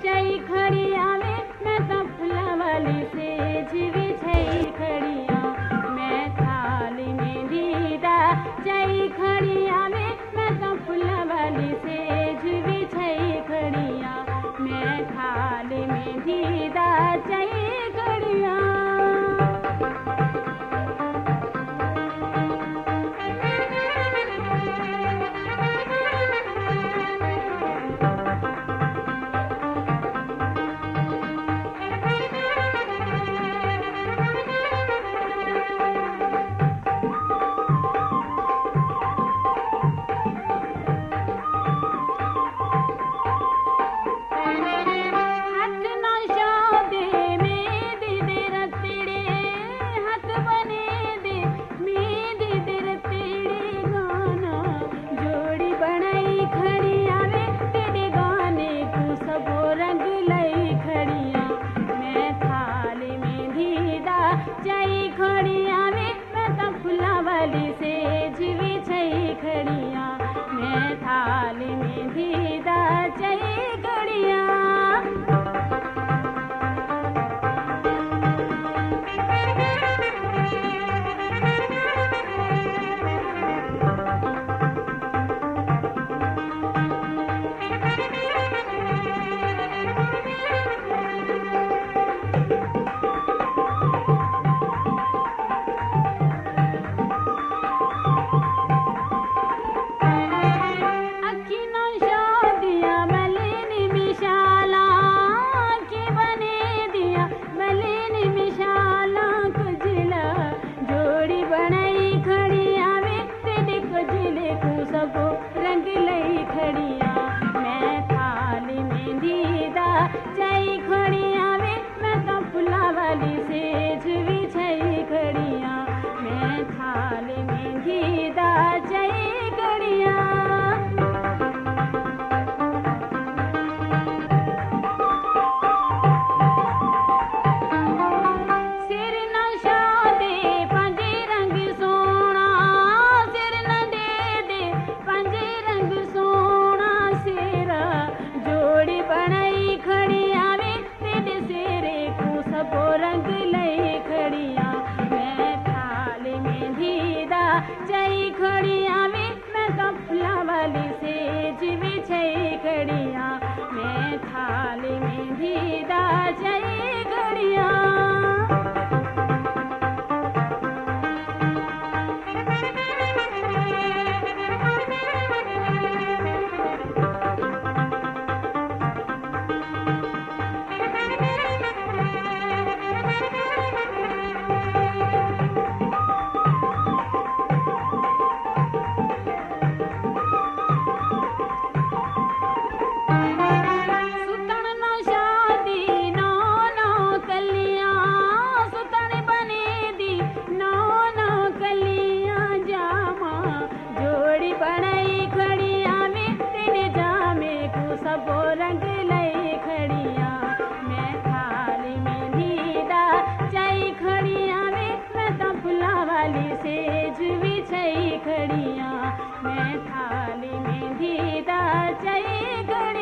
चई खड़िया में मैं तो फुलवाली सेज बिछई खड़िया मैं थाली में दीदा चई खड़िया में मैं तो फुलवाली सेज बिछई खड़िया मैं थाली में दीदा चई खड़िया। चई खड़िया में मैं तो फुलवाली सेज बिछई खड़िया मैं थाली में दीदा चई खड़िया। रंग लई खड़िया मैं थाली में दीदा चई खड़िया में मैं तो फुलवाली सेज बिछई खड़िया मैं थाली में दीदा चई खड़िया। रंग लई खड़िया मैं थाली में दीदा चई खड़िया में मैं तो फुलवाली सेज बिछई खड़िया मैं थाली में दीदा चई खड़िया। रंग लई खड़िया मैं थाली में दीदा चई खड़िया में मैं तो फुलवाली सेज बिछई खड़िया मैं थाली में दीदा चई खड़िया।